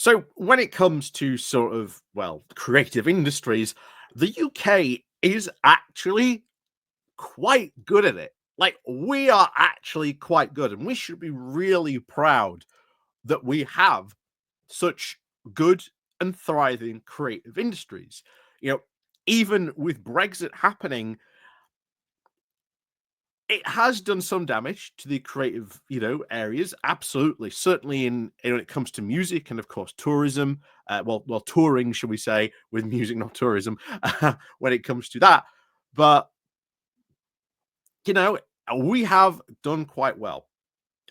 So when it comes to sort of, well, creative industries, the UK is actually quite good at it. Like, we are actually quite good, and we should be really proud that we have such good and thriving creative industries. You know, even with Brexit happening, it has done some damage to the creative, areas. Absolutely, certainly when it comes to music and of course tourism. Well, touring, shall we say, with music, not tourism. When it comes to that, but you know, we have done quite well,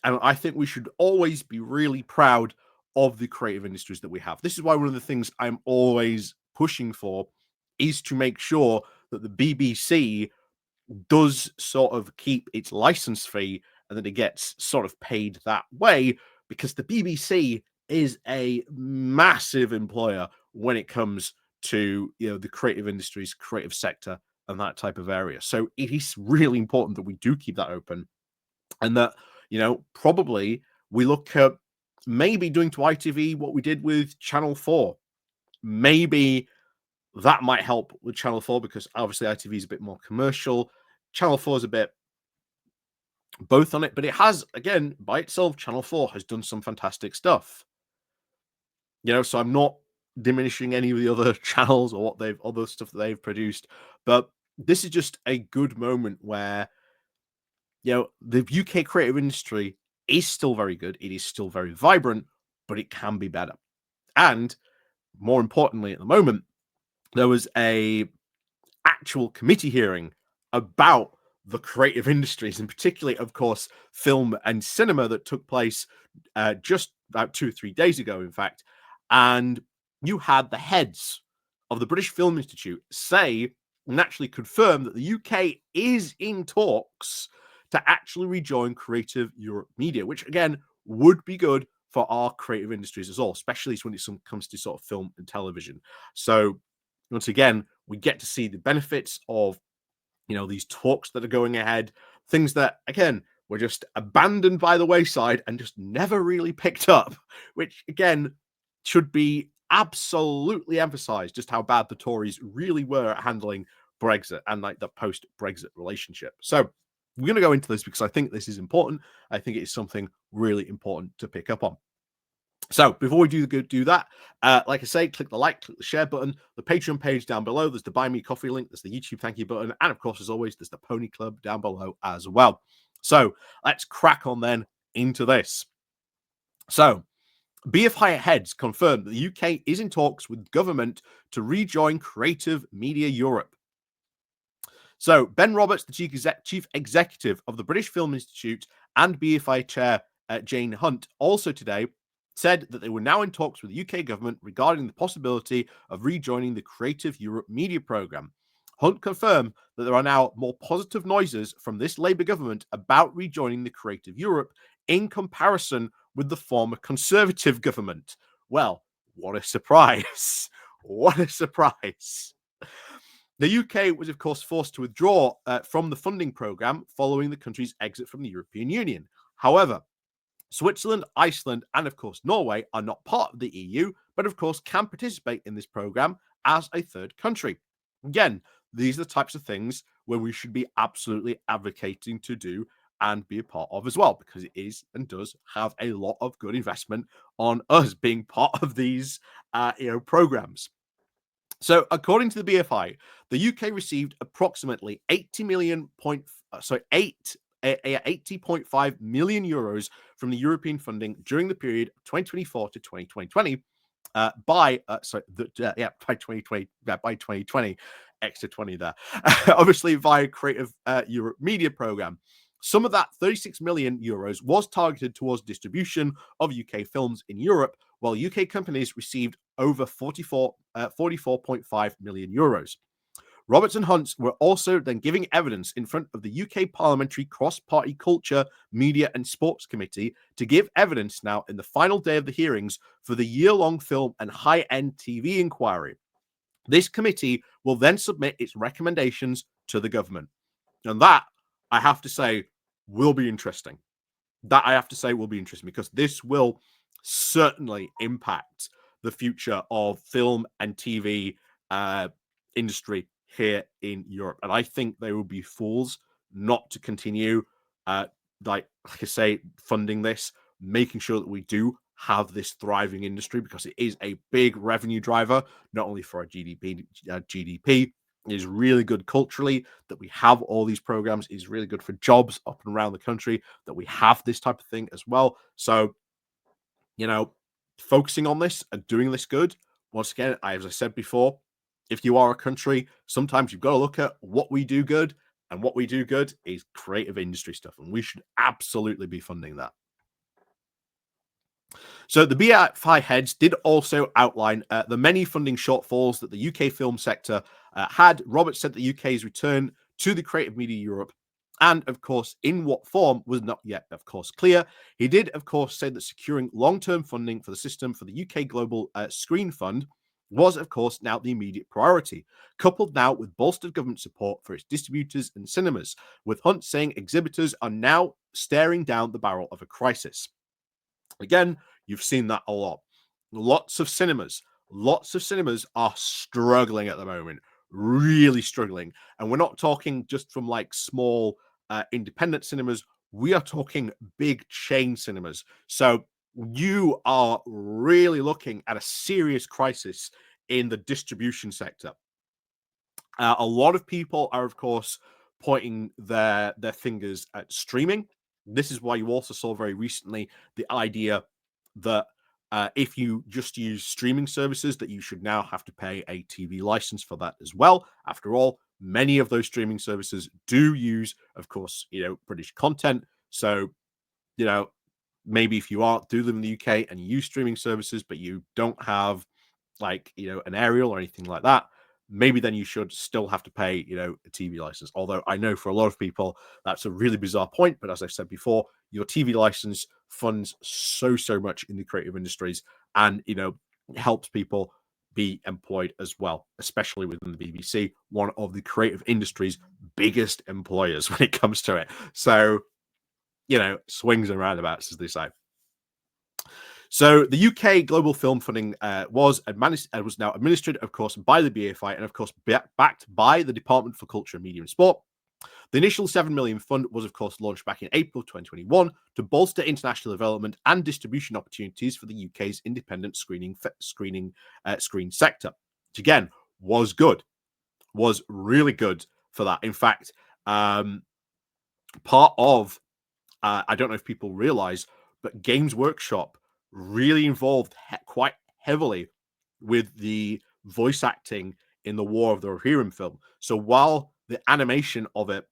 and I think we should always be really proud of the creative industries that we have. This is why one of the things I'm always pushing for is to make sure that the BBC does sort of keep its license fee and that it gets sort of paid that way, because the BBC is a massive employer when it comes to the creative industries, creative sector, and that type of area. So it is really important that we do keep that open, and that probably we look at maybe doing to ITV what we did with Channel 4. Maybe that might help with Channel 4, because obviously ITV is a bit more commercial. Channel 4 is a bit both on it, but it has, again, by itself, Channel 4 has done some fantastic stuff. So I'm not diminishing any of the other channels or other stuff that they've produced, but this is just a good moment where, the UK creative industry is still very good. It is still very vibrant, but it can be better. And more importantly, at the moment, there was a actual committee hearing about the creative industries, and particularly, of course, film and cinema, that took place just about 2 or 3 days ago, in fact. And you had the heads of the British Film Institute say and actually confirm that the UK is in talks to actually rejoin Creative Europe Media, which again would be good for our creative industries as well, especially when it comes to sort of film and television. So once again, we get to see the benefits of these talks that are going ahead, things that again were just abandoned by the wayside and just never really picked up, which again should be absolutely emphasized, just how bad the Tories really were at handling Brexit and like the post-Brexit relationship. So we're going to go into this because I think this is important. I think it is something really important to pick up on. So before we do that, like I say, click the like, click the share button, the Patreon page down below. There's the Buy Me Coffee link. There's the YouTube thank you button. And of course, as always, there's the Pony Club down below as well. So let's crack on then into this. So BFI heads confirmed that the UK is in talks with government to rejoin Creative Media Europe. So Ben Roberts, the chief executive of the British Film Institute, and BFI chair Jane Hunt, also today said that they were now in talks with the UK government regarding the possibility of rejoining the Creative Europe Media Programme. Hunt confirmed that there are now more positive noises from this Labour government about rejoining the Creative Europe in comparison with the former Conservative government. Well, what a surprise. What a surprise. The UK was, of course, forced to withdraw from the funding programme following the country's exit from the European Union. However, Switzerland, Iceland, and of course Norway are not part of the EU, but of course can participate in this program as a third country. Again, these are the types of things where we should be absolutely advocating to do and be a part of as well, because it is and does have a lot of good investment on us being part of these programs. So, according to the BFI, the UK received approximately 80.5 million euros from the European funding during the period of 2024 to 2020. By 2020, by 2020, extra 20 there. Obviously, via Creative Europe Media Programme. Some of that 36 million euros was targeted towards distribution of UK films in Europe, while UK companies received over 44.5 million euros. Roberts and Hunt were also then giving evidence in front of the UK Parliamentary Cross-Party Culture, Media and Sports Committee to give evidence now in the final day of the hearings for the year-long film and high-end TV inquiry. This committee will then submit its recommendations to the government. And that, I have to say, will be interesting. Because this will certainly impact the future of film and TV industry here in Europe. And I think they would be fools not to continue, like I say, funding this, making sure that we do have this thriving industry, because it is a big revenue driver, not only for our GDP. It is really good culturally that we have all these programs. It is really good for jobs up and around the country that we have this type of thing as well. So, focusing on this and doing this good. Once again, as I said before, if you are a country, sometimes you've got to look at what we do good, and what we do good is creative industry stuff, and we should absolutely be funding that. So the BFI heads did also outline the many funding shortfalls that the UK film sector had. Roberts said the UK's return to the creative media Europe, and of course, in what form, was not yet, of course, clear. He did, of course, say that securing long-term funding for the system for the UK Global Screen Fund was, of course, now the immediate priority, coupled now with bolstered government support for its distributors and cinemas, with Hunt saying exhibitors are now staring down the barrel of a crisis. Again, you've seen that a lot. Lots of cinemas are struggling at the moment, really struggling. And we're not talking just from like small independent cinemas. We are talking big chain cinemas. So you are really looking at a serious crisis in the distribution sector. A lot of people are, of course, pointing their fingers at streaming. This is why you also saw very recently the idea that if you just use streaming services, that you should now have to pay a TV license for that as well. After all, many of those streaming services do use, of course, British content. So, you know, maybe if you do live in the UK and you use streaming services, but you don't have like an aerial or anything like that, maybe then you should still have to pay a TV license. Although I know for a lot of people that's a really bizarre point, but as I said before, your TV license funds so much in the creative industries, and helps people be employed as well, especially within the BBC, one of the creative industry's biggest employers when it comes to it. So swings and roundabouts, as they say. So the UK global film funding was now administered, of course, by the BFI, and of course backed by the Department for Culture, Media and Sport. The initial 7 million fund was, of course, launched back in April 2021 to bolster international development and distribution opportunities for the UK's independent screen sector, which again was good, was really good for that. In fact, part of I don't know if people realize, but Games Workshop really involved quite heavily with the voice acting in the War of the Rohirrim film. So while the animation of it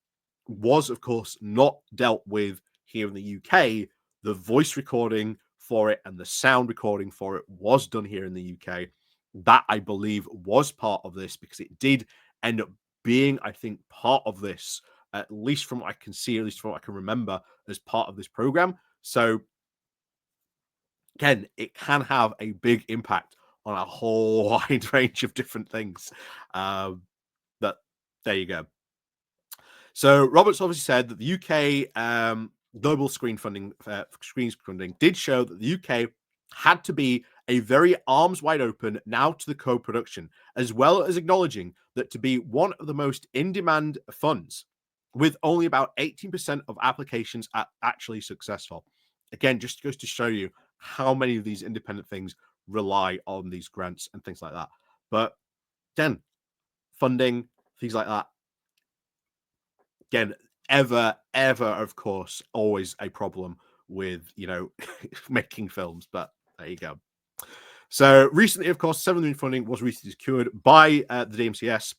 was, of course, not dealt with here in the UK, the voice recording for it and the sound recording for it was done here in the UK. That, I believe, was part of this, because it did end up being, I think, part of this, at least from what I can see, at least from what I can remember, as part of this program. So again, it can have a big impact on a whole wide range of different things. But there you go. So Roberts obviously said that the UK global screen funding did show that the UK had to be a very arms wide open now to the co-production, as well as acknowledging that to be one of the most in-demand funds, with only about 18% of applications actually successful. Again, just goes to show you how many of these independent things rely on these grants and things like that. But again, funding, things like that, again, ever, of course, always a problem with, making films. But there you go. So recently, of course, 7 million funding was recently secured by the DMCS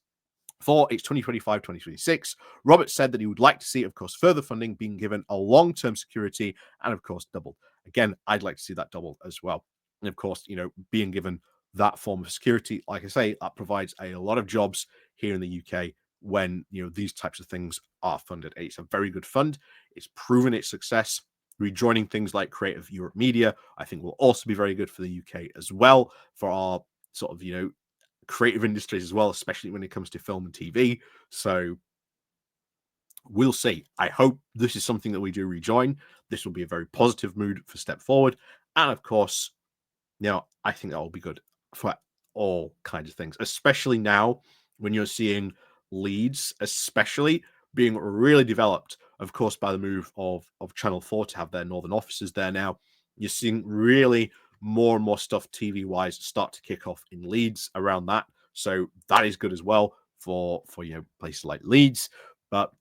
for its 2025-2026. Roberts said that he would like to see, of course, further funding being given a long-term security and, of course, doubled. Again, I'd like to see that doubled as well. And, of course, being given that form of security, like I say, that provides a lot of jobs here in the UK when, these types of things are funded. It's a very good fund. It's proven its success. Rejoining things like Creative Europe Media, I think, will also be very good for the UK as well, for our sort of, creative industries as well, especially when it comes to film and TV. So we'll see. I hope this is something that we do rejoin. This will be a very positive mood for step forward. And of course, I think that will be good for all kinds of things, especially now when you're seeing Leeds, especially being really developed, of course, by the move of Channel 4 to have their northern offices there now. You're seeing really more and more stuff TV wise start to kick off in Leeds around that. So that is good as well for places like Leeds. But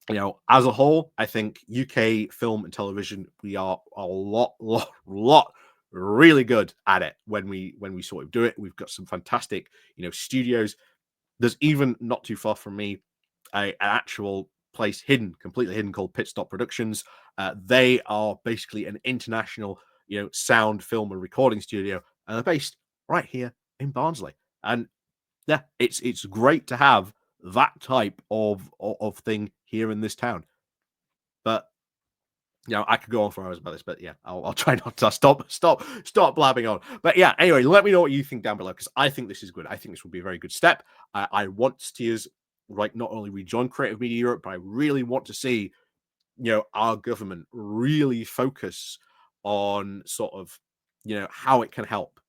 as a whole, I think UK film and television, we are a lot really good at it when we sort of do it. We've got some fantastic, studios. There's even not too far from me an actual place completely hidden, called Pit Stop Productions. They are basically an international, sound, film, and recording studio, and they're based right here in Barnsley. And yeah, it's great to have that type of thing here in this town. But I could go on for hours about this, but yeah, I'll try not to stop blabbing on. But yeah, anyway, let me know what you think down below, because I think this is good. I think this will be a very good step. I want to see us, like, not only rejoin Creative Media Europe, but I really want to see our government really focus on sort of how it can help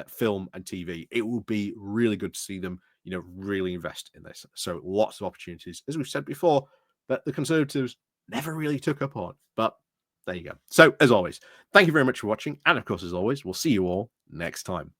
film and TV. It will be really good to see them really invest in this. So lots of opportunities, as we've said before, that the Conservatives never really took up on. But there you go. So as always, thank you very much for watching, and of course, as always, we'll see you all next time.